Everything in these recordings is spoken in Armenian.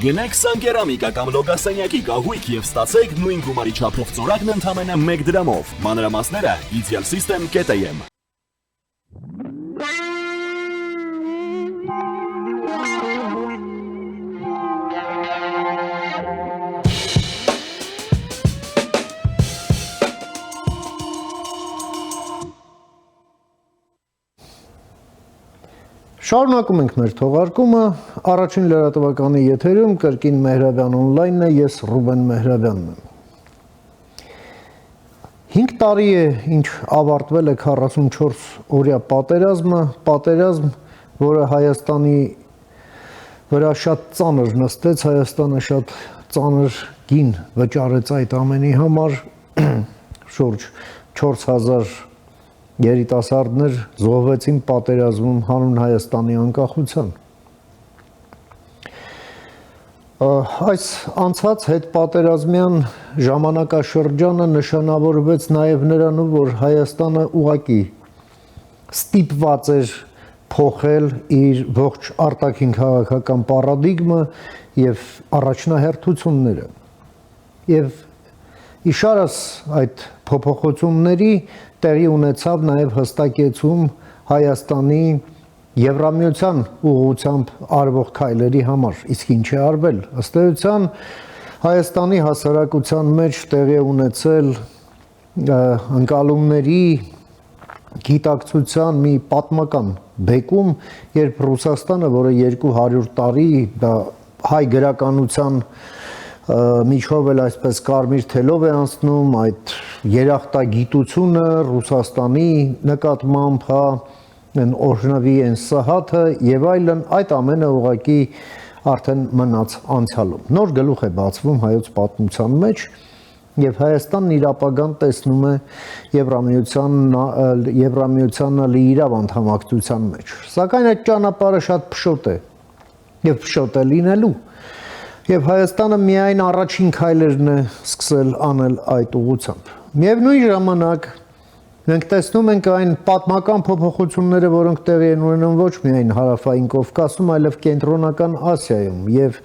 Գնեք Սանկերամիկա կամ լոգասենյակի կահույք և ստացեք նույն գումարի չափով ծորակն ընդամենը 1 դրամով։ Մանրամասները idealsystem.am։ Շարունակում ենք մեր թողարկումը, առաջին լրատվականի եթերում կրկին Մեհրաբյան օնլայնն է, ես Ռուբեն Մեհրաբյանն եմ։ 5 տարի է, ինչ ավարտվել է 44 օրյա պատերազմ, որը Հայաստանի վրա շատ ծանր նստեց, Հայաստանը շատ ծանր գին վճարեց այդ ամենի համար, շուրջ 4000 երիտասարդներ զոհվեցին պատերազմում հանուն Հայաստանի անկախության։ Այս անցած հետպատերազմյան ժամանակաշրջանը նշանավորվեց նաև նրանով, որ Հայաստանը ուղղակի ստիպված էր փոխել իր ողջ արտաքին քաղաքական պարադիգմը եւ առաջնահերթությունները։ Եվ իշարս այդ փոփոխությունների տեղի ունեցավ նաև հստակեցում Հայաստանի Եվրամիության ուղղությամբ արվող քայլերի համար, իսկ ինչ է արվել։ Ըստ էության Հայաստանի հասարակության մեջ տեղի ունեցել ընկալումների գիտակցության մի պատմական բեկում, երբ Ռուսաստանը, որը 200 տարի դա հայ գրականության միջով էլ այսպես կարմիր թելով է անցնում այդ երախտագիտությունը Ռուսաստանի նկատմամբ, են օրհնվի են Սահաթը եւ այլն, այդ ամենը ուղղակի արդեն մնաց անցյալում։ Նոր գլուխ է բացվում հայոց պատմության մեջ եւ Հայաստանն իր ապագան տեսնում է Եվրամիությանը լիիրավ անդամակցության մեջ։ Սակայն այդ ճանապարհը շատ փշոտ է եւ փշոտ է լինելու։ Եվ Հայաստանը միայն առաջին քայլերն է սկսել անել այդ ուղղությամբ։ Միևնույն ժամանակ մենք տեսնում ենք այն պատմական փոփոխությունները, որոնք տեղի են ունենում ոչ միայն հարավային Կովկասում, այլև կենտրոնական Ասիայում, եւ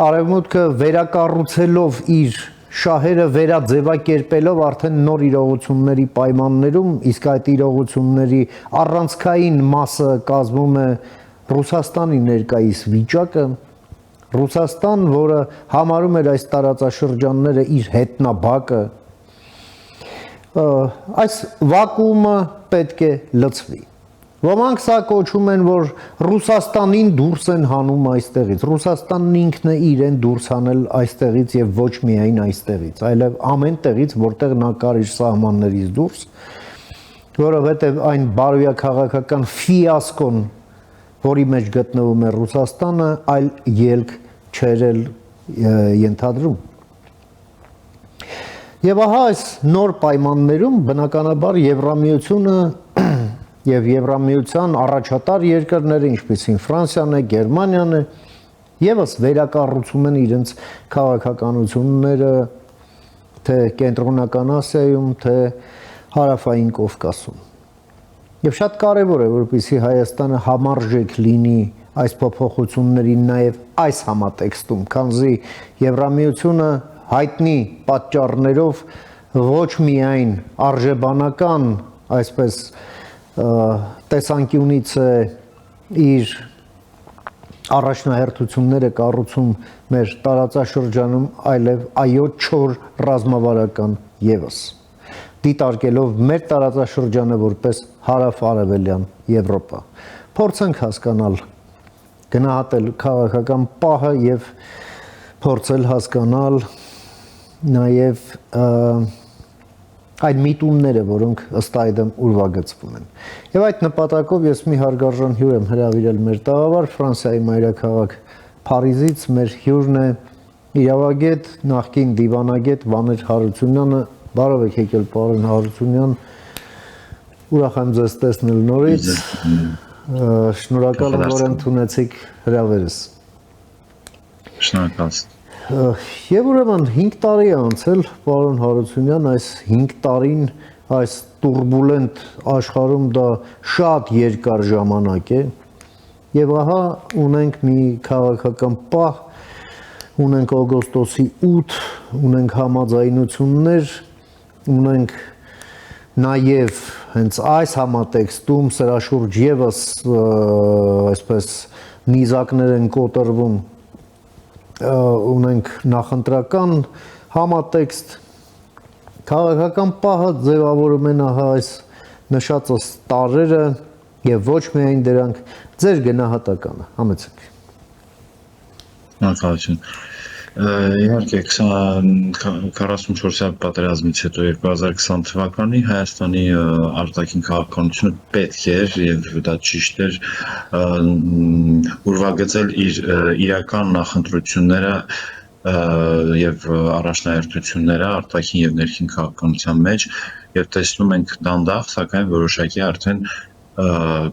Արևմուտքը վերակառուցելով իր շահերը վերաձևակերպելով արդեն նոր իրողությունների պայմաններում, իսկ այդ իրողությունների առանցքային մասը կազմում է Ռուսաստանի ներկայիս վիճակը, Ռուսաստան, որը համարում էր այս տարածաշրջանները իր հետնաբակը, այս վակուումը պետք է լցվի։ Ոմանք սա կոչում են, որ Ռուսաստանին դուրս են հանում այստեղից, Ռուսաստանն ինքն է իրեն դուրս հանել այստեղից եւ ոչ միայն այստեղից, այլև ամեն տեղից, որտեղ նա կար իր սահմաններից դուրս, որովհետեւ այն բարոյաքաղաքական ֆիասկոն, որի մեջ գտնվում է Ռուսաստանը, այլ ելք չէր ենթադրում։ Եվ ահա այս նոր պայմաններում բնականաբար Եվրամիությունը եւ Եվրամիության առաջատար երկրները, ինչպիսին Ֆրանսիան է, Գերմանիան է, եւս վերակառուցում են իրենց քաղաքականությունները թե Կենտրոնական Ասիայում, թե Հարավային Կովկասում։ Եվ շատ կարևոր է, որպեսզի Հայաստանը համարժեք լինի այս փոփոխություններին նաև այս համատեքստում, քանզի Եվրամիությունը հայտնի պատճառներով ոչ միայն արժեբանական, այսպես տեսանկյունից է իր առաջնահերթությունները կառուցում մեր տարածաշրջանում, այլև այո չոր ռազմավարական եւս, դիտարկելով մեր տարածաշրջանը որպես հարավ-արևելյան Եվրոպա։ Փորձենք հասկանալ, գնահատել քաղաքական պահը եւ փորձել հասկանալ նաև այդ միտումները, որոնք ըստ այդմ ուրվագծվում են։ Եվ այդ նպատակով ես մի հարգարժան հյուր եմ հրավիրել մեր տաղավար Ֆրանսիայի մայրաքաղաք Փարիզից, մեր հյուրն է իրավագետ, նախկին դիվանագետ Վաներ Հարությունյանը։ Բարև եք եկել, պարոն Հարությունյան, ուրախ եմ ձեզ տեսնել նորից, շնորհակալ եմ, որ ընդունեցիք հրավերս։ Շնորհակալ։ Եվ ուրեմն 5 տարի է անցել, պարոն Հարությունյան, այս 5 տարին այս տուրբուլենտ աշխարհում դա շատ երկար ժամանակ է, Եվ ահա ունենք մի քաղաքական պահ, ունենք օգոստոսի 8, ունենք համաձայնություններ, ունենք նաև հենց այս համատեքստում սրա շուրջ եւս այսպես նիզակներ են կոտրվում, ունենք նախընտրական համատեքստ, քաղաքական պահը ձևավորում են ահա այս նշածս տարրերը եւ ոչ միայն դրանք ձեր գնահատականը համեցեք։ Մակարություն։ Իհարկե 44-րդ պատերազմից հետո 2020 թվականի Հայաստանի արտաքին քաղաքականությունը պետք էր եւ դա ճիշտ էր ուրվագծել իր իրական նախընտրությունները եւ առաջնահերթությունները արտաքին եւ ներքին քաղաքականության մեջ եւ տեսնում ենք դանդաղ, սակայն որոշակի արդեն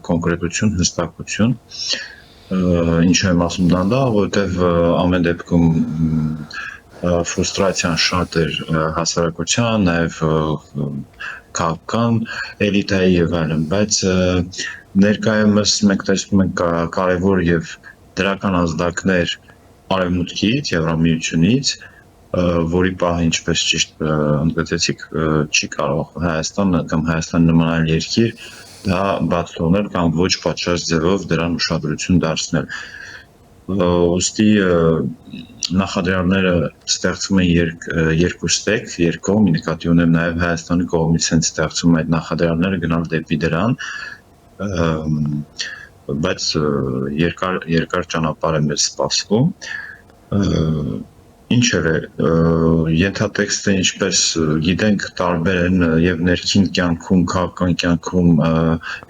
կոնկրետություն, հստակություն ինչ եմ ասում դանդաղ, որովհետև ամեն դեպքում ֆրուստրացիան շատ էր հասարակության, նաև քաղաքական էլիտայի եւ այլն, բայց ներկայումս մենք տեսնում ենք կարևոր եւ դրական ազդակներ արևմուտքից, Եվրամիությունից, որի պահը ինչպես ճիշտ ընդգծեցիք, չի կարող Հայաստանը կամ Հայաստան նման այլ երկիր դա բաց թողնել կամ ոչ պատշաճ ձևով դրան ուշադրություն դարձնել։ Ուստի նախադրյալները ստեղծում են երկու ստեկ, երկկողմ, նկատի ունեմ նաև Հայաստանի կողմից են ստեղծում այդ նախադրյալները գնալ դեպի դրան, բայց երկար ճանապարհ է մեզ սպասվում։ Ինչևէ, ենթատեքստը ինչպես գիտենք տարբեր են եւ ներքին կյանքում, քաղաքական կյանքում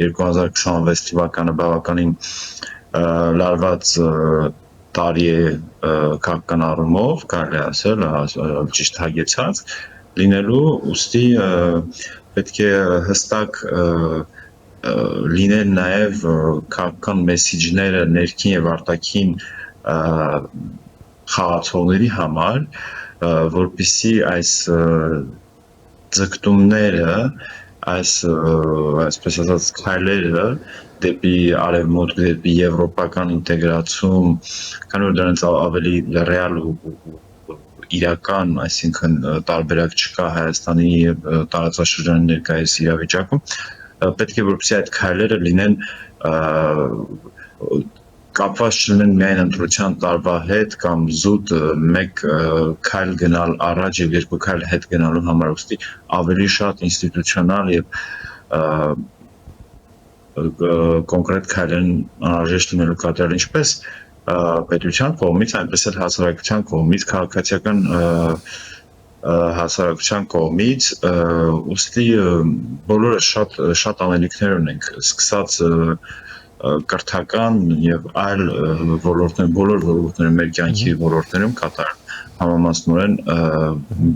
2026 թվականը բավականին լարված տարի է քաղաքական առումով, կարելի ասել, ճիշտ հագեցած լինելու, ուստի պետք է հստակ լինեն նաեւ քաղաքական մեսիջները ներքին եւ արտաքին խաղացողների համար, որպեսզի այս ձգտումները, այսպես ասած քայլերը դեպի արևմուտք, դեպի եվրոպական ինտեգրացում, քանի որ դրանից ավելի ռեալ ու իրական, այսինքն տարբերակ չկա Հայաստանի եւ տարածաշրջանի ներկայիս իրավիճակում, պետք է որպեսզի այդ քայլերը լինեն կապված չլինեն միայն ընտրության տարվա հետ կամ զուտ մեկ քայլ գնալ առաջ եւ երկու քայլ հետ գնալու համար, ուստի ավելի շատ ինստիտուցիոնալ եւ կոնկրետ քայլեր անհրաժեշտ լինելու կատարել ինչպես պետության կողմից, այնպես էլ հասարակության կողմից, քաղաքացիական հասարակության կողմից, ուստի բոլորը շատ անելիքներ ունենք, սկսած կրթական եւ այլ ոլորտներ, բոլոր ոլորտները մեր կյանքի ոլորտներում կատարել համամասնորեն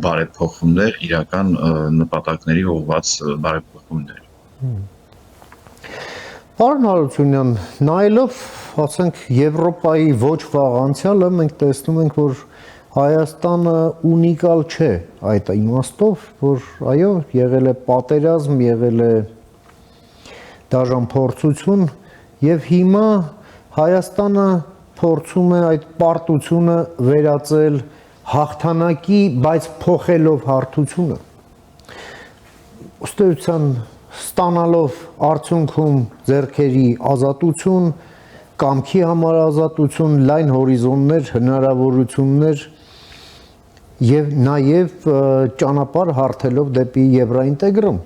բարեփոխումներ, իրական նպատակների ուղղված բարեփոխումներ։ Պարոն Հարությունյան, նայելով, ասենք, Եվրոպայի ոչ վաղ անցյալը, մենք տեսնում ենք, որ Հայաստանը ունիկալ չէ այդ իմաստով, որ այո, եղել է պատերազմ, եղել է դաժան փորձություն Եվ հիմա Հայաստանը փորձում է այդ պարտությունը վերածել հաղթանակի, բայց փոխելով հարթությունը։ Ըստեյության ստանալով արդյունքում ձեռքերի ազատություն, կամքի համար ազատություն, լայն հորիզոններ, հնարավորություններ եւ նաեւ ճանապարհ հարթելով դեպի եվրոինտեգրում։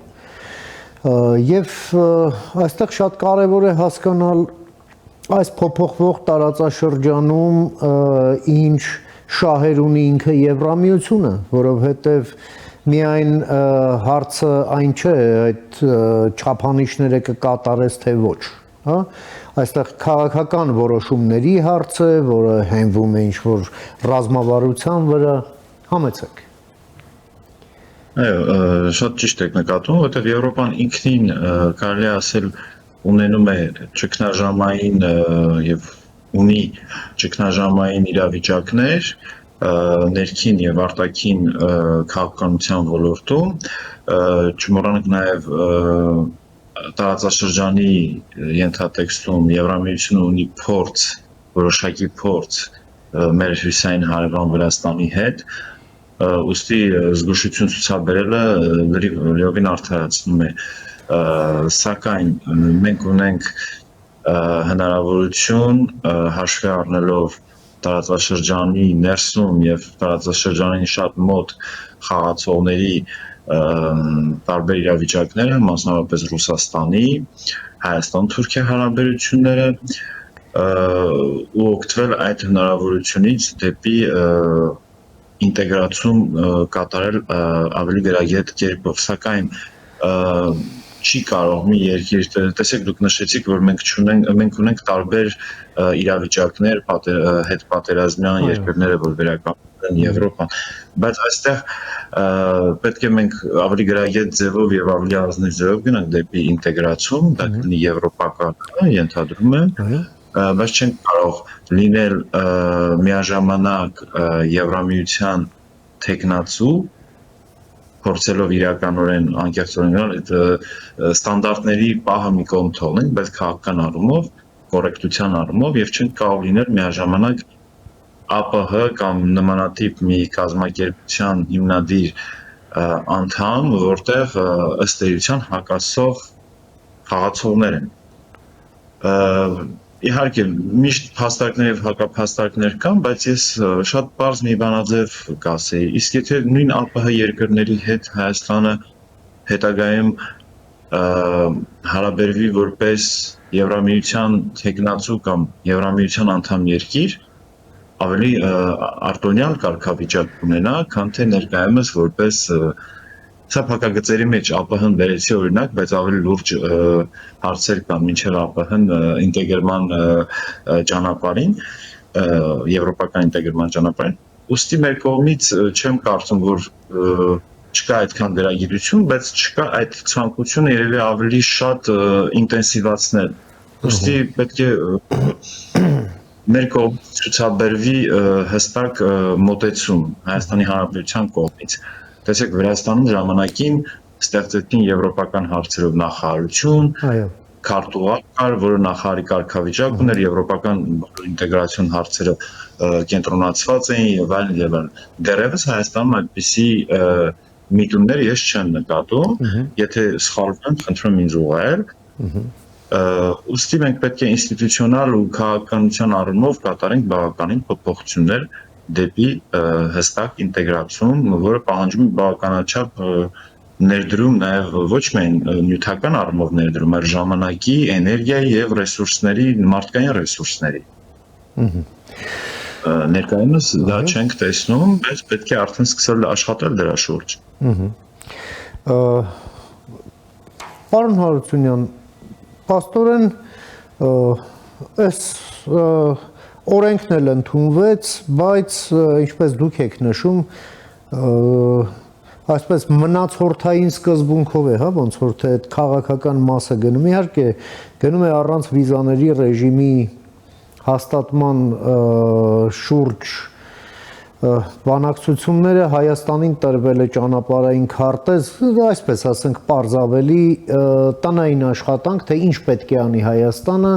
Եվ այստեղ շատ կարևոր է հասկանալ այս փոփոխվող տարածաշրջանում ինչ շահեր ունի ինքը Եվրամիությունը, որովհետև միայն հարցը այն չէ, այդ չափանիշները կկատարես թե ոչ, հա? Այստեղ քաղաքական որոշումների հարց է, որը հենվում է ինչ-որ ռազմավարության վրա, համեցեք։ Այո, շատ ճիշտ եք նկատում, որովհետև Եվրոպան ինքնին կարելի ասել ունենում է ճգնաժամային եւ ունի ճգնաժամային իրավիճակներ ներքին եւ արտաքին քաղաքականության ոլորտում, չմոռանանք նաեւ տարածաշրջանի ենթատեքստում Եվրամիությունը ունի որոշակի փորձ մեր հյուսային հարևան Վրաստանի հետ, ուստի զգուշություն ցուցաբերելը լիովին արդարացնում է, սակայն մենք ունենք հնարավորություն հաշվի առնելով տարածաշրջանի ներսում եւ տարածաշրջանին շատ մոտ խաղացողների տարբեր իրավիճակները, մասնավորապես Ռուսաստանի, Հայաստան-Թուրքիա հարաբերությունները ու օգտվել այդ հնարավորությունից դեպի ինտեգրացում կատարել ավելի գրագետ կերպով, սակայն չի կարող մի երկիր, տեսեք դուք նշեցիք, որ մենք ունենք տարբեր իրավիճակներ, հետպատերազմյան երկրները, որ վերականգնվել են Եվրոպան, բայց այստեղ պետք է մենք ավելի գրագետ ձևով եւ ավելի ազնիվ ձևով գնանք դեպի ինտեգրացում, դա կլինի եվրոպական, ենթադրում եմ, բայց չենք կարող լինել միաժամանակ Եվրամիության թեկնածու, փորձելով իրականորեն անկեղծորեն այդ ստանդարտների պահը մի կողմ թողնենք, բայց քաղաքական առումով, կոռեկտության առումով եւ չենք կարող լինել միաժամանակ ԱՊՀ կամ նմանատիպ մի կազմակերպության հիմնադիր անդամ, որտեղ ըստ էության հակասող խաղացողներ են։ Իհարկե, միշտ փաստարկներ եւ հակափաստարկներ կան, բայց ես շատ պարզ մի բանաձև կասեի, իսկ եթե նույն ԱՊՀ երկրների հետ Հայաստանը հետագայում հարաբերվի որպես Եվրամիության թեկնածու կամ Եվրամիության անդամ երկիր, ավելի արտոնյալ կարգավիճակ ունենա, քան թե ներկայումս որպես Սա փակագծերի մեջ ԱՊՀ-ն վերեցի օրինակ, բայց ավելի լուրջ հարցեր կան մինչև ԱՊՀ-ն ինտեգրման ճանապարհին, եվրոպական ինտեգրման ճանապարհին։ Ուստի մեր կողմից չեմ կարծում, որ չկա այդքան գրագիտություն, բայց չկա այդ ցանկությունը երևի ավելի շատ ինտենսիվացնել։ Ուստի պետք է մեր կողմից ցուցաբերվի հստակ մոտեցում Հայաստանի Հանրապետության կողմից։ Տեսեք, Վրաստանում ժամանակին ստեղծեցին եվրոպական հարցերով նախարարություն, քարտուղար կար, որը նախարարի կարգավիճակ ուներ, եվրոպական ինտեգրացիոն հարցերը կենտրոնացված էին եւ այլն։ Դեռևս Հայաստանում այդպիսի միտումներ ես չեմ նկատում, եթե սխալվում եմ, խնդրում ինձ ուղղել։ Ուստի մենք պետք է ինստիտուցիոնալ ու քաղաքականության առումով կատարենք բավականին փոփոխություններ դեպի հստակ ինտեգրացում, որը պահանջում է բավականաչափ ներդրում նաև ոչ միայն նյութական առումով ներդրում, այլ ժամանակի, էներգիայի եւ ռեսուրսների, մարդկային ռեսուրսների։ Ներկայումս դա չենք տեսնում, բայց պետք է արդեն սկսել աշխատել դրա շուրջ։ Պարոն Հարությունյան, պաստորեն այս օրենքն էլ ընդունվեց, բայց ինչպես դուք եք նշում, այսպես մնացորդային սկզբունքով է, հա, ոնց որ թե այդ քաղաքական մասը գնում, իհարկե գնում է առանց վիզաների ռեժիմի հաստատման շուրջ բանակցությունները, Հայաստանին տրվել է ճանապարհային քարտեզ, այսպես ասենք պարզ ավելի տնային աշխատանք, թե ինչ պետք է անի Հայաստանը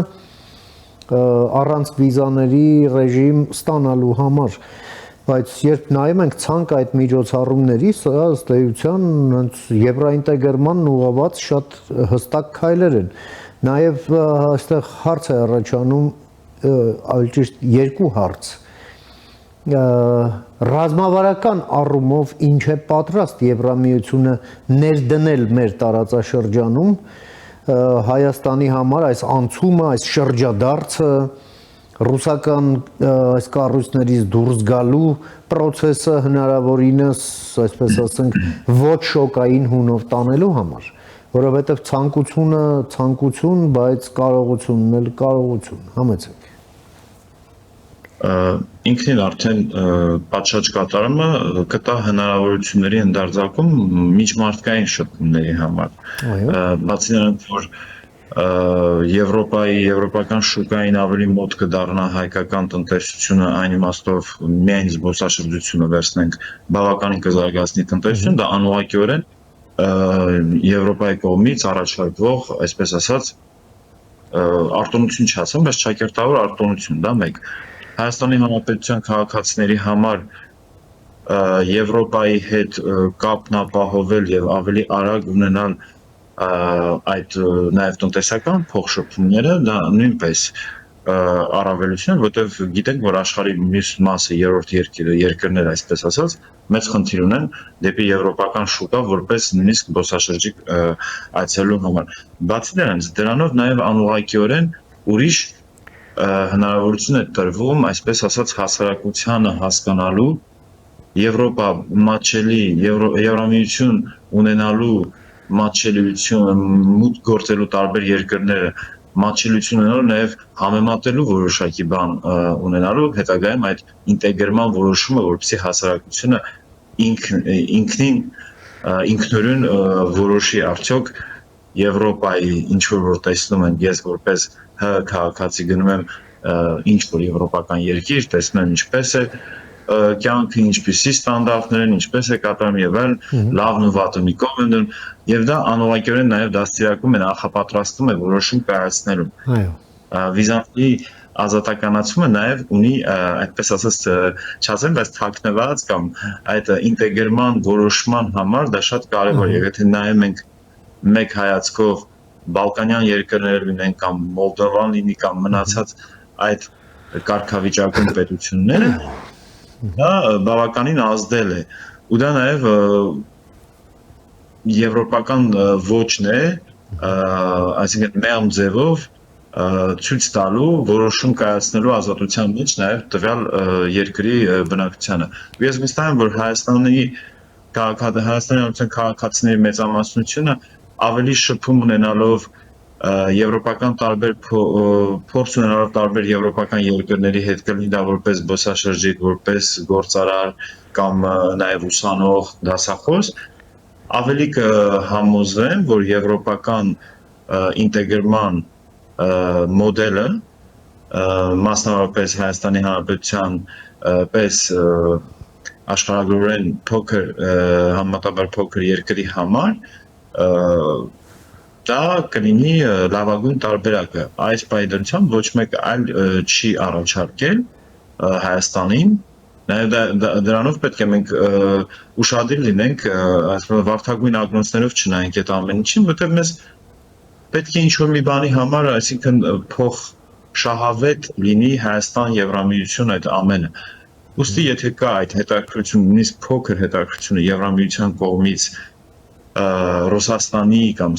առանց վիզաների ռեժիմ ստանալու համար, բայց երբ նայում ենք ցանկ այդ միջոցառումների, սա ըստ էության եվրոինտեգրման ուղղված շատ հստակ քայլեր են։ Նաև այստեղ հարց է առաջանում, ավելի ճիշտ երկու հարց։ Ռազմավարական առումով ինչ է պատրաստ Եվրամիությունը ներդնել մեր տարածաշրջանում Հայաստանի համար այս անցումը, այս շրջադարձը, ռուսական այս կառույցներից դուրս գալու process-ը հնարավորինս, այսպես ասենք, ոչ շոկային հունով տանելու համար, որովհետև ցանկությունը ցանկություն, բայց կարողությունն էլ կարողություն, համեցեք։ Ինքնին արդեն պատշաճ կատարումը կտա հնարավորությունների ընդարձակում միջմարտկային շփումների համար։ Բացի նրանից, որ եվրոպական շուկային ավելի մոտ կդառնա հայկական տնտեսությունը, այն իմաստով միայն զբոսաշրջությունը վերցնենք, բավականին կզարգացնի տնտեսությունը, դա անուղղակիորեն Եվրոպայի կողմից առաջարկվող, այսպես ասած, արտոնություն չասեմ, բայց ճակերտավոր արտոնություն, դա մեկ։ Հայաստանի Հանրապետության քաղաքացիների համար Եվրոպայի հետ կապն ապահովել եւ ավելի արագ ունենալ այդ նաեւ տնտեսական փոխշփումները, դա նույնպես առավելություն, որտեղ գիտենք, որ աշխարհի մյուս մասը երրորդ երկրներ, այսպես ասած, մեծ խնդիր ունեն դեպի եվրոպական շուկա, որպես նույնիսկ զբոսաշրջիկ այցելելու համար։ Բացի դրանով նաև անուղղակիորեն ուրիշ հնարավորություն է տրվում, այսպես ասած, հասարակությանը հասկանալու Եվրոպա մատչելի, Եվրամիություն ունենալու մատչելիություն, մուտք գործելու տարբեր երկրները մատչելիություն ունենալու, նաև համեմատելու որոշակի բան ունենալու, հետագայում այդ ինտեգրման որոշումը, որպեսզի հասարակությունը ինքնուրույն որոշի արդյոք Եվրոպայի ինչ որ տեսնում են, ես որպես քաղաքացի գնում եմ ինչ որ եվրոպական երկիր, տեսնում եմ ինչպես է կյանքը, ինչպիսի ստանդարտներ են, ինչպես է կատարում եւ այլն, լավն ու վատը մի կողմ են դնում, եւ դա անուղղակիորեն նաեւ դաստիարակում է, նախապատրաստում է որոշում կայացնելու։ Այո։ Վիզանտի ազատականացումը նաեւ ունի, այդպես ասած, չասեմ, բայց թաքնված կամ այդ ինտեգրման որոշման համար դա շատ կարեւոր է, եթե նայում ենք մեկ հայացքով բալկանյան երկրներ լինեն կամ Մոլդովան լինի կամ մնացած այդ կարգավիճակում պետությունները, դա բավականին ազդել է ու դա նաև եվրոպական ոճն է, այսինքն միամ ձևով ցույց տալու որոշում կայացնելու ազատության մեջ նաև տվյալ երկրի բնակչությանը։ Ես վստահ եմ, որ Հայաստանի քաղաքացիների մեծամասնությունը ավելի շփում ունենալով եվրոպական տարբեր փորձ ունենալով տարբեր եվրոպական երկրների հետ կլինի դա որպես զբոսաշրջիկ, որպես գործարար կամ նաև ուսանող, դասախոս, ավելի կհամոզվեն, որ եվրոպական ինտեգրման մոդելը մասնավորապես Հայաստանի Հանրապետության պես աշխարհագրորեն փոքր համեմատաբար փոքր երկրի համար դա կլինի լավագույն տարբերակը։ Այս պայմանությամբ ոչ մեկ այլ չի առաջարկել Հայաստանին, նաև դրանով պետք է մենք ուշադիր լինենք, այսպես վարդագույն ակնոցներով չնայենք այդ ամեն ինչին, որտեղ մեզ պետք է ինչ-որ մի բանի համար, այսինքն փոխ շահավետ լինի Հայաստան, Եվրամիություն այդ ամենը։ Ուստի եթե կա այդ հետաքրքրությունը, նույնիսկ փոքր հետաքրքրությունը Եվրամիության կողմից Ռուսաստանի կամ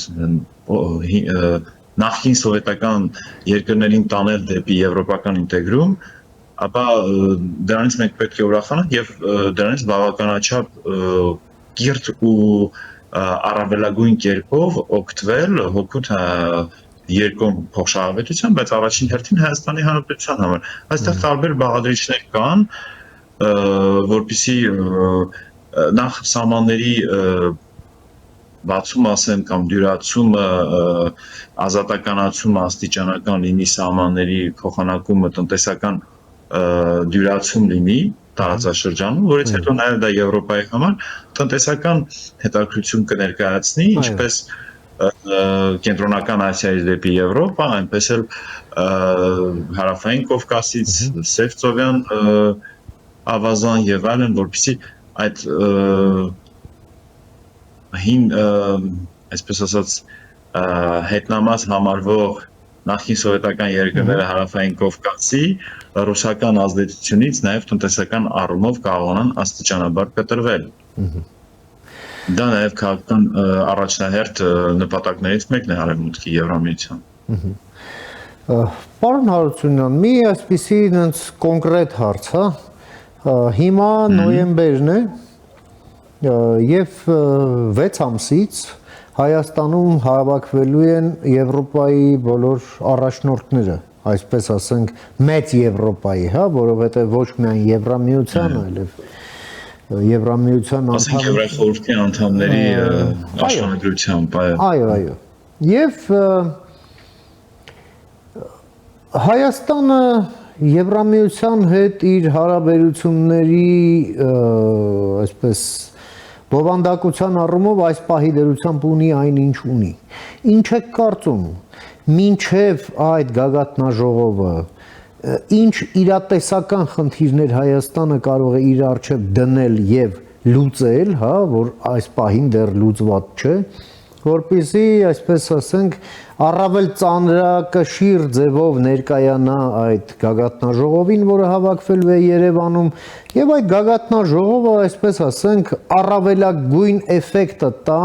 նախկին սովետական երկրներին տանել դեպի եվրոպական ինտեգրում, ապա դրանից մենք պետք է ուրախանանք եւ դրանից բավականաչափ կիրթ ու առավելագույն կերպով օգտվել հօգուտ երկրում փոխշահավետության, բայց առաջին հերթին Հայաստանի Հանրապետության համար։ Այստեղ տարբեր բաղադրիչներ կան, որպեսզի նախ սահմանների բացում ասեմ կամ դյուրացումը, ազատականացումը աստիճանական լինի, սահմանների փոխանակումը տնտեսական դյուրացում լինի տարածաշրջանում, որից հետո նաև դա Եվրոպայի համար տնտեսական հետաքրքրություն կներկայացնի, ինչպես կենտրոնական Ասիայից դեպի Եվրոպա, այնպես էլ հարավային Կովկասից, Սևծովյան ավազան եւ այլն, որպեսզի այդ հին, այսպես ասած, հետնամաս համարվող նախկին սովետական երկրները հարավային Կովկասի ռուսական ազդեցությունից նաև տնտեսական առումով կարողանան աստիճանաբար կտրվել։ Դա նաև քաղաքական առաջնահերթ նպատակներից մեկն է Արևմուտքի Եվրամիության։ Պարոն Հարությունյան, մի այսպիսի ինձ կոնկրետ հարց, հիմա նոյեմբերն է եւ 6 ամսից Հայաստանում հավաքվելու են Եվրոպայի բոլոր առաջնորդները, այսպես ասենք, մեծ Եվրոպայի, հա, որովհետեւ ոչ միայն Եվրամիության, այլև Եվրամիության Եվրախորհրդի անդամների աշխատանքությամբ, այո։ Եվ Հայաստանը Եվրամիության հետ իր հարաբերությունների այսպես բովանդակության առումով այս պահի դրությամբ ունի այն ինչ ունի։ Ինչ եք կարծում, մինչև այդ գագաթնաժողովը ինչ իրատեսական խնդիրներ Հայաստանը կարող է իր առջև դնել եւ լուծել, հա, որ այս պահին դեռ լուծված չէ, որպեսզի, այսպես ասենք, առավել ծանրակշիռ ձևով ներկայանա այդ գագաթնաժողովին, որը հավաքվելու է Երևանում, եւ այդ գագաթնաժողովը, այսպես ասենք, առավելագույն էֆեկտը տա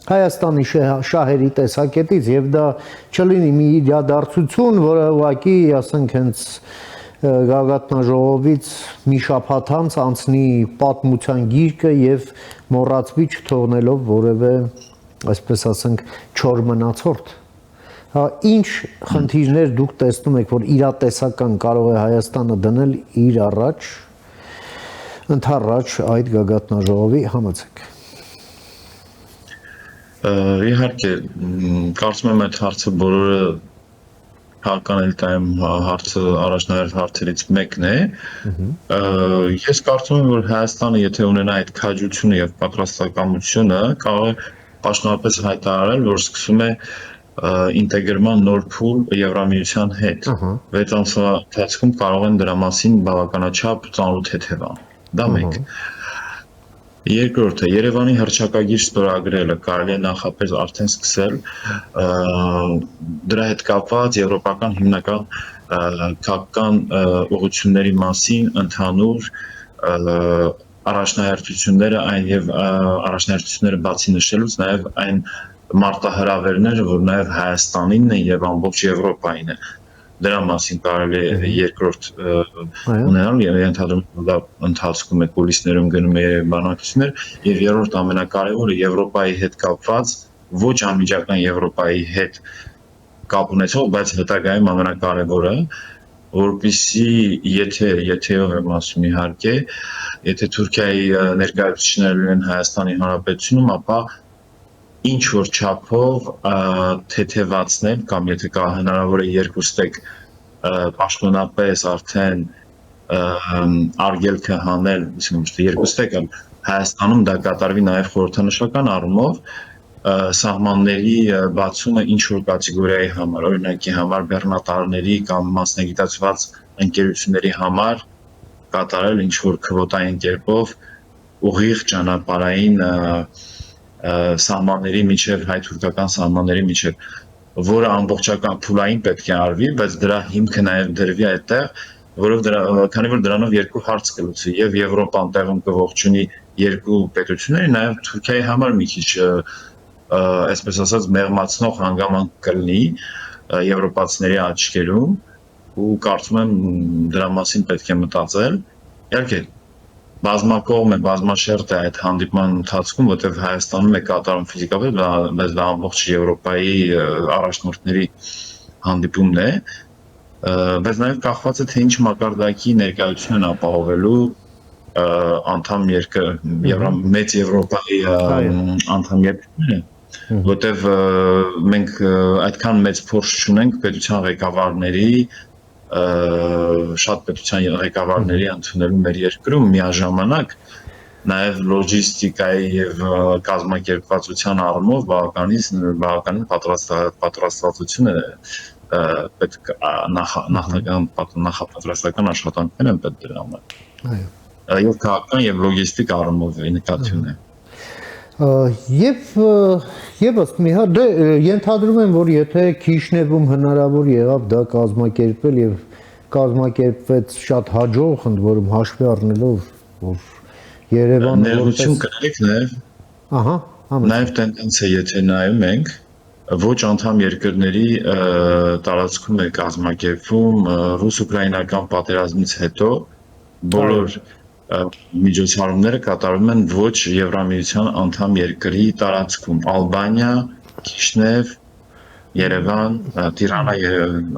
Հայաստանի շահերի տեսակետից եւ դա չլինի մի իրադարձություն, որը ուղղակի, ասենք, հենց գագաթնաժողովից մի շաբաթ անց անցնի պատմության գիրկը եւ մոռացվի չթողնելով որևէ, այսպես ասենք, չոր մնացորդ։ Հա, ինչ խնդիրներ դուք տեսնում եք, որ իրատեսական կարող է Հայաստանը դնել իր առաջ, ընդառաջ այդ գագաթնաժողովի համաձայն։ Իհարկե, կարծում եմ այդ հարցը բոլորը հականելտայում հարցը առաջնահերթ հարցերից մեկն է։ Ես կարծում եմ, որ Հայաստանը, եթե ունենա այդ քաջությունը եւ պատրաստակամությունը, կարող է պաշտոնապես հայտարարել, որ սկսում է ինտեգրման նոր փուլ Եվրամիության հետ։ 6 ամսվա ընթացքում կարող են դրա մասին բավականաչափ ծանոթ թեթևան։ Դա մեկ։ Երկրորդը, Երևանի հռչակագիր ստորագրելը կարելի է նախապես արդեն սկսել դրա հետ կապված եվրոպական հիմնական քաղաքական ուղղությունների մասին ընդհանուր առաջնահերթությունները այն եւ առաջնահերթությունները բացի նշելուց նաեւ այն մարտահրավերները, որ նաեւ Հայաստանինն է եւ ամբողջ Եվրոպային է։ Դրա մասին կարելի է երկրորդ ունենալ եւ ընդհանրում դա ընթացքում է կուլիսներում գնում է բանակցություններ եւ երրորդ ամենակարևորը Եվրոպայի հետ կապված ոչ անմիջական Եվրոպայի հետ կապ ունեցող, բայց հետագայում ամենակարևորը, որպեսզի եթեով եմ ասում իհարկե, եթե Թուրքիայի ներկայացուցիչները լինեն Հայաստանի Հանրապետությունում, ապա ինչ որ չափով թեթևացնել կամ եթե կա հնարավոր է երկուստեք պաշտոնապես արդեն արգելքը հանել, իսկ երկուստեք Հայաստանում դա կատարվի նաև խորհրդանշական առումով սահմանների բացումը ինչ որ կատեգորիայի համար, օրինակի համար բեռնատարների կամ մասնագիտացված ընկերությունների համար կատարել ինչ որ քվոտային կերպով ուղիղ ճանապարհային սահմանների միջև հայ-թուրքական սահմանների միջև, որը ամբողջական փուլային պետք է արվի, բայց դրա հիմքը նաև դրվի այդտեղ, քանի որ դրանով երկու հարց կլուծվի եւ Եվրոպան տեղում կողջունի երկու պետությունների, նաև Թուրքիայի համար մի քիչ այսպես ասած մեղմացնող հանգամանք կլինի եվրոպացիների աչքերում ու կարծում եմ դրա մասին պետք է մտածել։ Իհարկե բազմակողմ է, բազմաշերտ է այդ հանդիպման ընթացքում, որտեղ Հայաստանում է կատարում ֆիզիկապես, բայց դա ամբողջ Եվրոպայի առաջնորդների հանդիպումն է, բայց նաև կախված է թե ինչ մակարդակի ներկայություն են ապահովելու անդամ մեծ Եվրոպայի անդամ երկրները, որտեղ մենք այդքան մեծ փորձ չունենք պետության ղեկավարների շատ պետության ղեկավարների ընդունելու մեր երկրում միաժամանակ նաև լոջիստիկայի եւ կազմակերպվածության առումով բավականին պատրաստվածություն է պետք նախապատրաստական աշխատանքներ են պետք դրա համար։ Այո։ Եվ քաղաքական եւ լոգիստիկ առումով նկատի ունեմ։ Եվս մի հատ դե ենթադրում եմ, որ եթե Քիշնևում հնարավոր եղավ դա կազմակերպել եւ կազմակերպվեց շատ հաջող, ընդ որում հաշվի առնելով, որ Երևանը ներողություն կրեք նաեւ, ահա, նաեւ տենդենսը եթե նայում ենք, ոչ անդամ երկրների տարածքում է կազմակերպվում ռուս-ուկրաինական պատերազմից հետո բոլոր միջոցառումները կատարվում են ոչ Եվրամիության անդամ երկրի տարածքում, Ալբանիա, Քիշնև, Երևան, Տիրանա,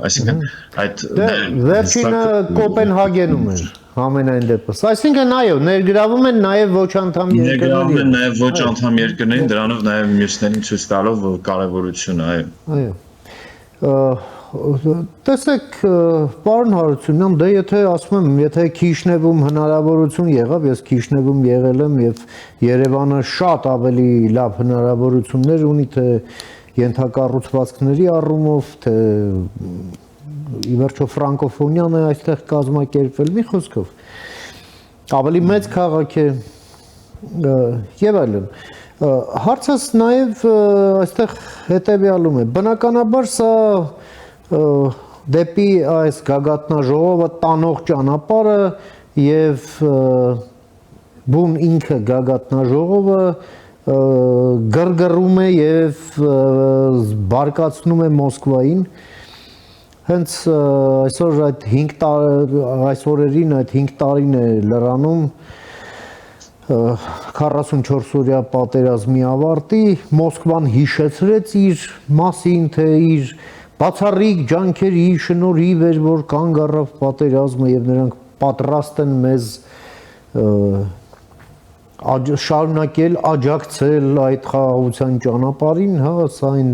այսինքն այդ վերջինը Կոպենհագենում էր ամենայն դեպս։ Այսինքն այո, ներգրավում են նաև ոչ անդամ երկրների։ Ներգրավում են նաև ոչ անդամ երկրներին, դրանով նաև մյուսներին ցույց տալով կարևորությունը, այո։ Այո։ տեսեք, պարոն Հարությունյան, դե եթե ասում եմ, եթե Քիշնևում հնարավորություն եղավ, ես Քիշնևում եղել եմ եւ Երևանը շատ ավելի լավ հնարավորություններ ունի թե ենթակառուցվածքների առումով, թե ի վերջո ֆրանկոֆոնիան է այստեղ կազմակերպվել, մի խոսքով ավելի մեծ քաղաք է եւ այլն։ Հարցս նաեւ այստեղ հետեւյալում է, բնականաբար սա դեպի այս գագաթնաժողովը տանող ճանապարհը եւ բուն ինքը գագաթնաժողովը գրգռում է եւ բարկացնում է Մոսկվային հենց այսօր այդ 5 այսօրերին այդ 5 տարին է լրանում 44-օրյա պատերազմի ավարտի Մոսկվան հիշեցրեց իր մասին թե իր բացառիկ ջանքերի շնորհիվ էր որ կանգ առավ պատերազմը եւ նրանք պատրաստ են մեզ շարունակել աջակցել այդ խաղաղության ճանապարհին, հա, սա այն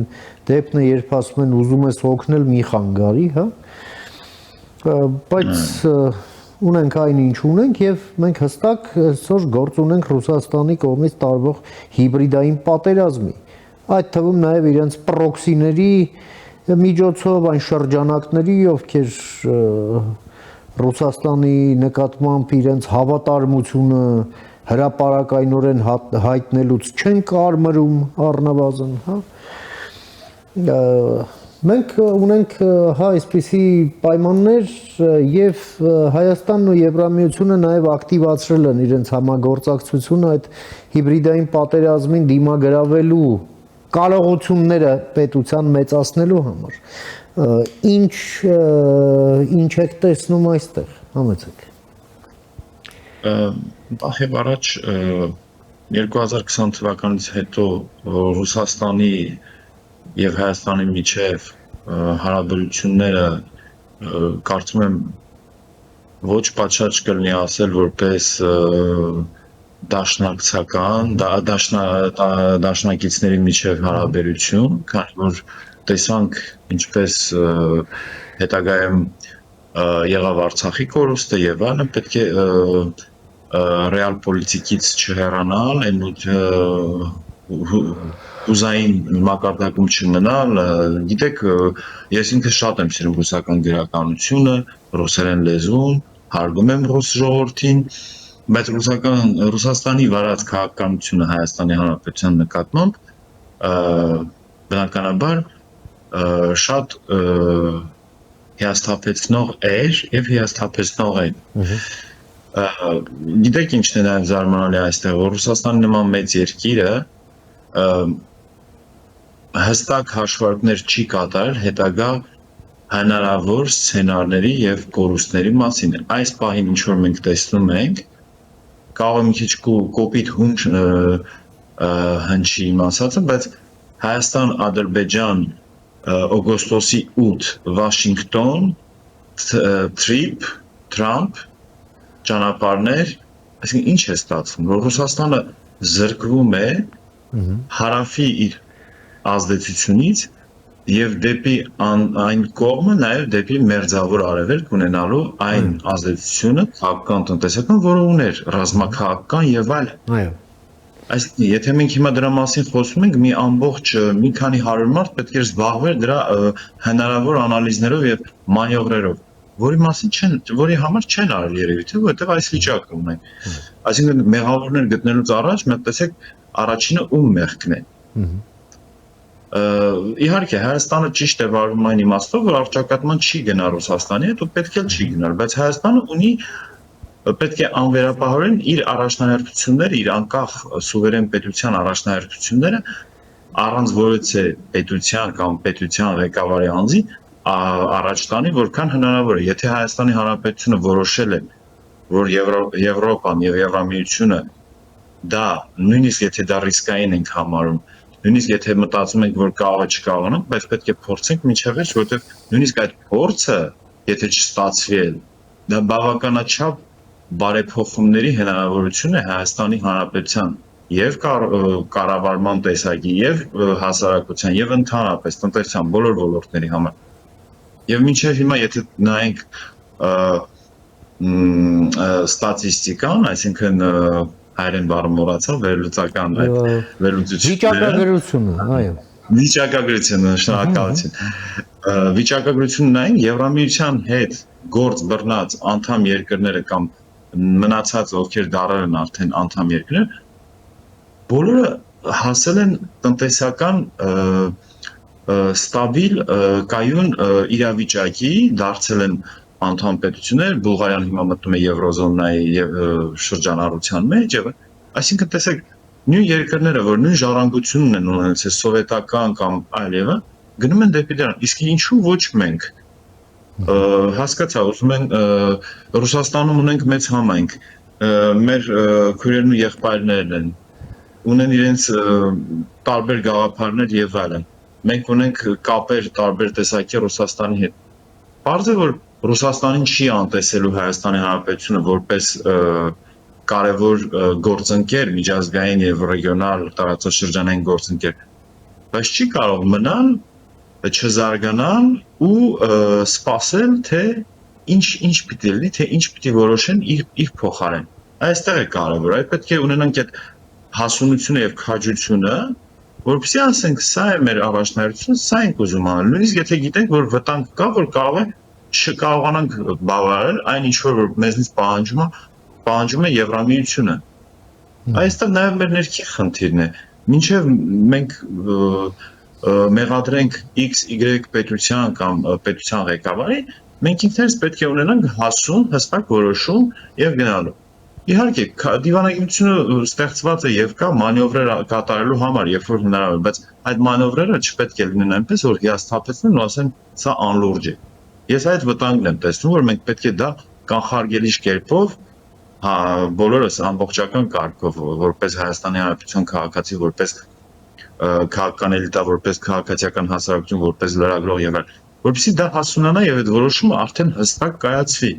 դեպքն է, երբ ասում են ուզում ես օգնել մի խանգարի, հա, բայց ունենք այն ինչ ունենք եւ մենք հստակ այսօր գործ ունենք Ռուսաստանի կողմից տարվող հիբրիդային պատերազմի, այդ թվում նաեւ իրենց պրոքսիների միջոցով այն շրջանակների, ովքեր Ռուսաստանի նկատմամբ իրենց հավատարմությունը հրապարակայնորեն հայտնելուց չեն կարմրում առնվազն, հա։ Մենք ունենք հա այսպիսի պայմաններ եւ Հայաստանն ու Եվրամիությունը նաեւ ակտիվացրել են իրենց համագործակցությունը այդ հիբրիդային պատերազմին դիմագրավելու կարողությունները պետության մեծացնելու համար։ Ինչ եք տեսնում այստեղ, համեցեք։ Նախ առաջ 2020 թվականից հետո Ռուսաստանի եւ Հայաստանի միջև հարաբերությունները կարծում եմ ոչ պատշաճ կլինի ասել որպես դաշնակցական, դաշնակիցների միջև հարաբերություն, քանի որ տեսանք ինչպես հետագայում եղավ Արցախի կորուստը եւ այլն, պետք է ռեալ պոլիտիկից չհեռանալ, ուզային մակարդակում չմնալ, գիտեք, ես ինքս շատ եմ սիրում ռուսական գրականությունը, ռուսերեն լեզուն, հարգում եմ ռուս ժողովրդին, բայց Ռուսաստանի վարած քաղաքականությունը Հայաստանի Հանրապետության նկատմամբ բնականաբար շատ հիասթափեցնող էր եւ հիասթափեցնող է։ Գիտեք ինչն է նաեւ զարմանալի այստեղ, որ Ռուսաստանի նման մեծ երկիրը հստակ հաշվարկներ չի կատարել հետագա հնարավոր սցենարների եւ կորուստների մասին։ Այս պահին ինչ որ մենք տեսնում ենք, կարող է մի քիչ կոպիտ հունչ հնչի իմ ասածը, բայց Հայաստան-Ադրբեջան օգոստոսի 8 Վաշինգտոն Trip Trump ճանապարհներ, այսինքն ինչ է ստացվում, որ Ռուսաստանը զրկվում է հարավի իր ազդեցությունից եւ դեպի այն կողմը նաեւ դեպի մերձավոր արևելք ունենալու այն ազդեցությունը քաղաքական տնտեսական, որը ուներ ռազմաքաղաքական եւ այլն։ Այո։ Այսինքն, եթե մենք հիմա դրա մասին խոսում ենք, մի ամբողջ մի քանի 100 մարդ պետք է զբաղվեր դրա հնարավոր անալիզներով եւ մանևրերով, որի համար չեն արել երևի, թե որտեղ այս վիճակը ունենք։ Այսինքն մեղավորներ գտնելուց առաջ մտածեք առաջինը ում մեղքն է։ Իհարկե Հայաստանը ճիշտ է վարվում այն իմաստով, որ առճակատման չի գնա Ռուսաստանի հետ ու պետք է չի գնալ, բայց Հայաստանը ունի պետք է անվերապահորեն իր առաջնահերթությունները, իր անկախ սուվերեն պետության առաջնահերթությունները առանց որևէ պետության կամ պետության ղեկավարի անձի առաջ տանի, որքան հնարավոր է։ Եթե Հայաստանի Հանրապետությունը որոշել է, որ Եվրոպան եւ Եվրամիությունը դա նույնիսկ եթե դա ռիսկային ենք համարում, նույնիսկ եթե մտածում ենք, որ կարող է չկարողանանք, բայց պետք է փորձենք մինչև վերջ, որովհետև նույնիսկ այդ փորձը, եթե չստացվի, դա բավականաչափ բարեփոխումների հնարավորություն է Հայաստանի Հանրապետության եւ կառավարման տեսակի եւ հասարակության եւ ընդհանրապես տնտեսության բոլոր ոլորտների համար։ Եվ մինչև հիմա եթե նայենք ստատիստիկան, այսինքն հայերեն բառը մոռացա, վերլուծական այդ վերլուծությունները, վիճակագրությունը, այո։ վիճակագրությունը, շնորհակալություն։ Վիճակագրությունն նայենք Եվրամիության հետ գործ բռնած անդամ երկրները կամ մնացած ովքեր դարեր են արդեն անդամ երկրներ, բոլորը հասել են տնտեսական ստաբիլ կայուն իրավիճակի, դարձել են անդամ պետություններ, Բուլղարիան հիմա մտնում է եվրոզոնայի շրջանառության մեջ, եւ այսինքն տեսեք, նույն երկրները, որ նույն ժառանգությունն են ունեցել սովետական կամ այլևը, գնում են դեպի դրան, իսկ ինչու ոչ մենք հասկացա, ուզում են Ռուսաստանում ունենք մեծ համայնք, մեր քույրերն ու եղբայրներն են, ունեն իրենց տարբեր գաղափարներ եւ այլն։ Մենք ունենք կապեր տարբեր տեսակի Ռուսաստանի հետ։ Պարզ է, որ Ռուսաստանին չի անտեսելու Հայաստանի Հանրապետությունը որպես կարևոր գործընկեր, միջազգային եւ ռեգիոնալ տարածաշրջանային գործընկեր, բայց չի կարող մնալ, չզարգանալ ու սպասել, թե ինչ պիտի լինի, թե ինչ պիտի որոշեն իր փոխարեն։ Այստեղ է կարևոր, այդ պետք է ունենանք այդ հասունությունը եւ քաջությունը, որովհետեւ ասենք սա է մեր առաջնահերթությունը, սա ենք ուզում անել, նույնիսկ եթե գիտենք, որ վտանգ կա, որ կարող է չկարողանանք բավարարել այն ինչ որ մեզնից պահանջում է Եվրամիությունը։ Այստեղ նաեւ մեր ներքի խնդիրն է։ Մինչեւ մենք մեղադրենք X-Y պետության կամ պետության ղեկավարի, մենք ինքներս պետք է ունենանք հասուն, հստակ որոշում եւ գնալու։ Իհարկե, դիվանագիտությունը ստեղծված է եւ կա մանևրեր կատարելու համար, երբ որ հնարավոր է, բայց այդ մանևրերը չպետք է լինեն այնպես, որ հիասթափեցնեն ու ասեն, սա անլուրջ է։ Ես այդ վտանգն եմ տեսնում, որ մենք պետք է դա կանխարգելիչ կերպով, բոլորս ամբողջական կարգով, որպես Հայաստանի Հանրապետության քաղաքացի, որպես քաղաքական էլիտա, որպես քաղաքացիական հասարակություն, որպես լրագրող եւ այլն, որպեսզի դա հասունանա եւ այդ որոշումը արդեն հստակ կայացվի։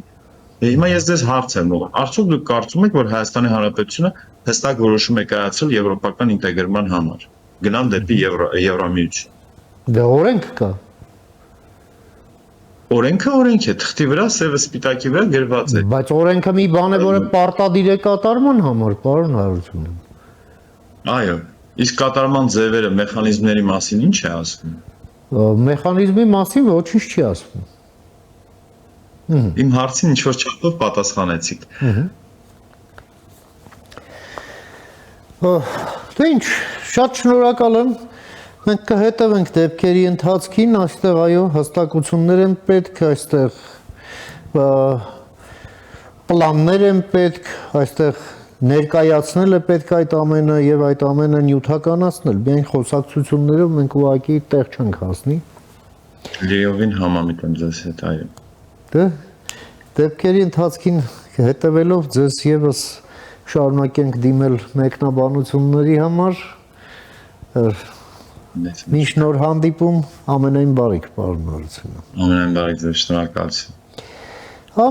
Հիմա ես ձեզ հարց եմ ուղղում, արդյոք դուք կարծում եք, որ Հայաստանի Հանրապետությունը հստակ որոշում է կայացրել եվրոպական ինտեգրման համար, գնալ դեպի Եվրամիություն։ Դա օրենք կա։ Օրենքը օրենք է, թղթի վրա, սևը սպիտակի վրա գրված է։ Բայց օրենքը մի բան է, որը պարտադիր է կատարման համար, պարոն Հարությունյան։ Այո, իսկ կատարման ձևերը, մեխանիզմների մասին ինչ է ասվում։ Մեխանիզմի մասին ոչինչ չի ասվում։ Իմ հարցին ինչ որ չափով պատասխանեցիք։ Դե ինչ, շատ շնորհակալ եմ։ Մենք կհետևենք դեպքերի ընթացքին, այստեղ այո, հստակություններ են պետք, այստեղ պլաններ են պետք, այստեղ ներկայացնել է պետք այդ ամենը եւ այդ ամենը նյութականացնել։ Միայն խոսակցություններով մենք ուղղակի տեղ չենք հասնի։ Լիովին համամիտ եմ ձեզ հետ, այո։ Դե դեպքերի ընթացքին հետևելով ձեզ եւս շարունակենք դիմել մեկնաբանությունների համար։ Մինչ նոր հանդիպում ամենայն բարիք, պարոն Հարությունյան։ Ամենայն բարիք ձեզ, շնորհակալություն։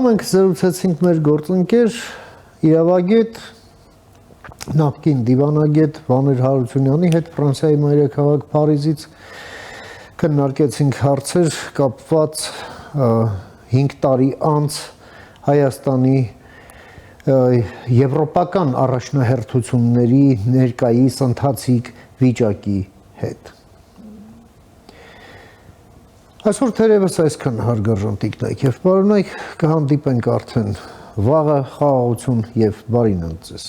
Մենք զրուցեցինք մեր գործընկեր, իրավագետ, նախկին դիվանագետ Վաներ Հարությունյանի հետ Ֆրանսիայի մայրաքաղաք Փարիզից քննարկեցինք հարցեր կապված 5 տարի անց Հայաստանի եվրոպական առաջնահերթությունների ներկայիս ընթացիկ վիճակի հետ։ Այսօր թերևս այսքան հարգարժան տիկնայք եւ պարոնայք, կհանդիպենք արդեն վաղը, խաղաղություն եւ բարի նոց ձեզ։